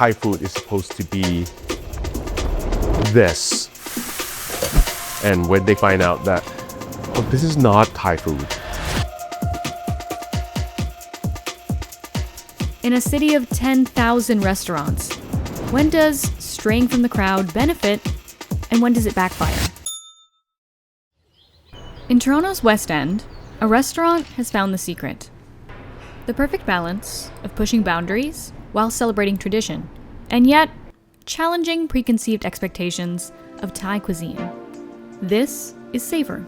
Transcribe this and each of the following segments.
Thai food is supposed to be this. And when they find out that, oh, this is not Thai food. In a city of 10,000 restaurants, when does straying from the crowd benefit and when does it backfire? In Toronto's West End, a restaurant has found the secret. The perfect balance of pushing boundaries while celebrating tradition, and yet challenging preconceived expectations of Thai cuisine. This is Savor.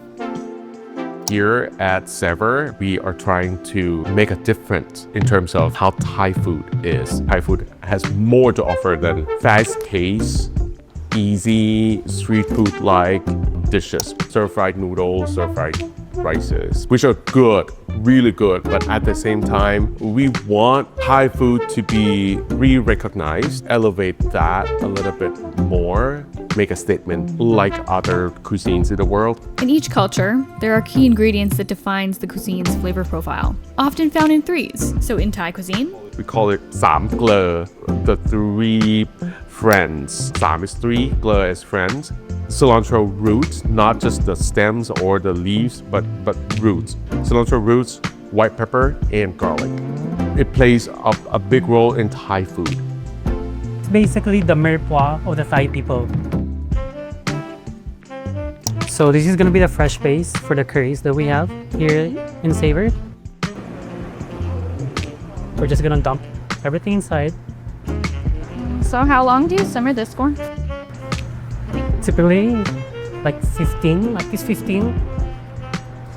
Here at Savor, we are trying to make a difference in terms of how Thai food is. Thai food has more to offer than fast-paced, easy, street food-like dishes. Stir-fried noodles, stir-fried rices, which are good, really good, but at the same time, we want Thai food to be re-recognized, elevate that a little bit more, make a statement like other cuisines in the world. In each culture, there are key ingredients that defines the cuisine's flavor profile, often found in threes. So in Thai cuisine, we call it 3 เกลอ the three friends. 3 is three, เกลอ is friends. Cilantro roots, not just the stems or the leaves, but roots. Cilantro roots, white pepper, and garlic. It plays a big role in Thai food. It's basically the mirepoix of the Thai people. So this is going to be the fresh base for the curries that we have here in Savor. We're just going to dump everything inside. So how long do you simmer this for? Typically like 15, at least 15.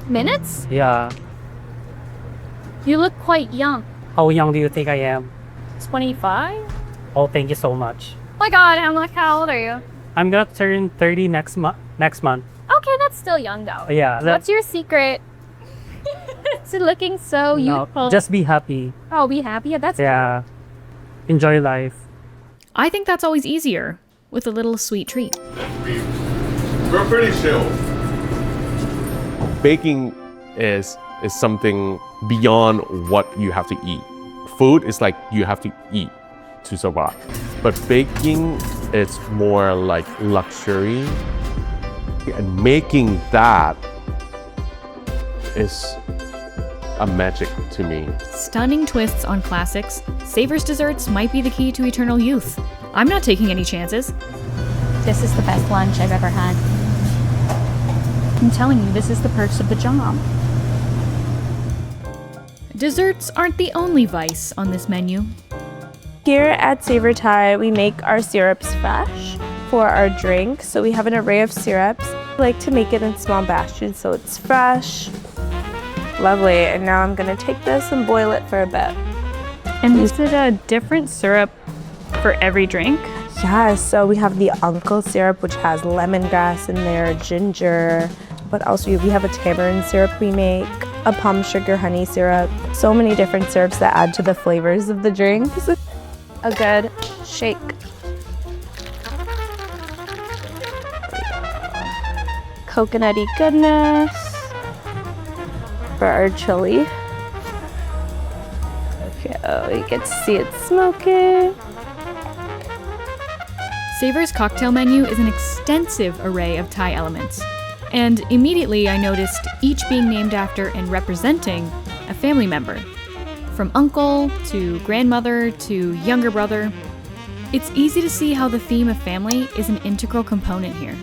Minutes? Yeah. You look quite young. How young do you think I am? 25? Oh, thank you so much. Oh my god, how old are you? I'm going to turn 30 next month. Okay, that's still young though. Yeah. What's your secret? To looking so youthful. No, just be happy. Oh, be happy? Yeah, that's Yeah. Enjoy life. I think that's always easier, with a little sweet treat. We're pretty chill. Baking is something beyond what you have to eat. Food is like you have to eat to survive. But baking is more like luxury. And making that is a magic to me. Stunning twists on classics, Savor's desserts might be the key to eternal youth. I'm not taking any chances. This is the best lunch I've ever had. I'm telling you, this is the perks of the job. Desserts aren't the only vice on this menu. Here at Savor Thai, we make our syrups fresh for our drink. So we have an array of syrups. I like to make it in small batches so it's fresh. Lovely. And now I'm gonna take this and boil it for a bit. And is it a different syrup for every drink? Yes, so we have the uncle syrup, which has lemongrass in there, ginger. What else we have a tamarind syrup we make, a plum sugar honey syrup. So many different syrups that add to the flavors of the drinks. A good shake. Coconutty goodness for our chili. Okay, oh, you get to see it smoking. Savor's cocktail menu is an extensive array of Thai elements. And immediately I noticed each being named after and representing a family member. From uncle to grandmother to younger brother. It's easy to see how the theme of family is an integral component here.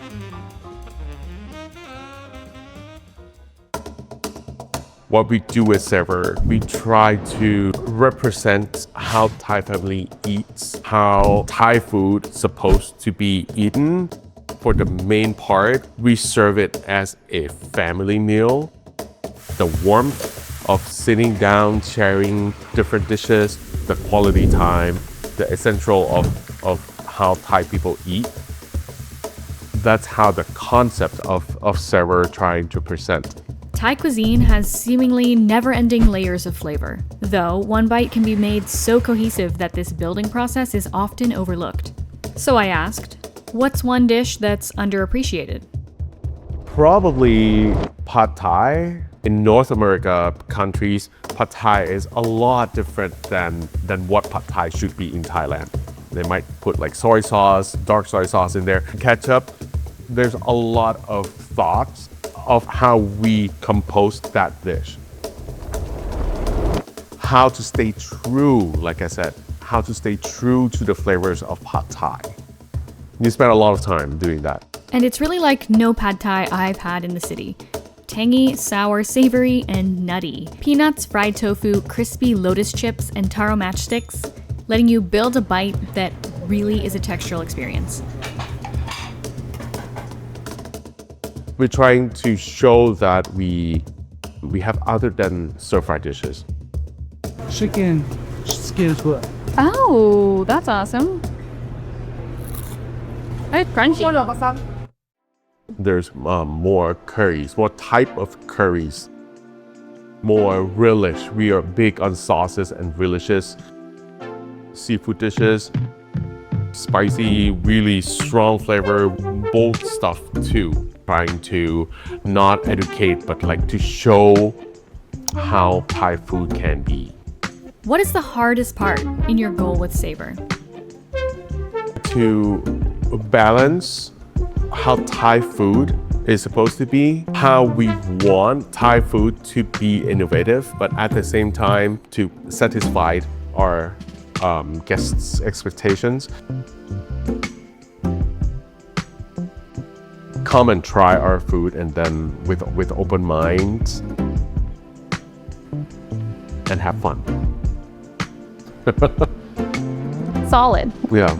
What we do with Savor, we try to represent how Thai family eats, how Thai food is supposed to be eaten. For the main part, we serve it as a family meal. The warmth of sitting down, sharing different dishes, the quality time, the essential of how Thai people eat. That's how the concept of Savor trying to present. Thai cuisine has seemingly never-ending layers of flavor, though one bite can be made so cohesive that this building process is often overlooked. So I asked, what's one dish that's underappreciated? Probably Pad Thai. In North America countries, Pad Thai is a lot different than what Pad Thai should be in Thailand. They might put like soy sauce, dark soy sauce in there, ketchup. There's a lot of thoughts of how we compose that dish. How to stay true, like I said, how to stay true to the flavors of pad Thai. You spend a lot of time doing that. And it's really like no pad Thai I've had in the city. Tangy, sour, savory, and nutty. Peanuts, fried tofu, crispy lotus chips, and taro matchsticks, letting you build a bite that really is a textural experience. We're trying to show that we have other than stir-fry dishes. Chicken skin foot. Oh, that's awesome. It's crunchy. There's more curries, more type of curries, more relish. We are big on sauces and relishes. Seafood dishes, spicy, really strong flavor, bold stuff too. Trying to not educate, but like to show how Thai food can be. What is the hardest part in your goal with Savor? To balance how Thai food is supposed to be, how we want Thai food to be innovative, but at the same time to satisfy our guests' expectations. Come and try our food, and then with open minds and have fun. Solid. Yeah.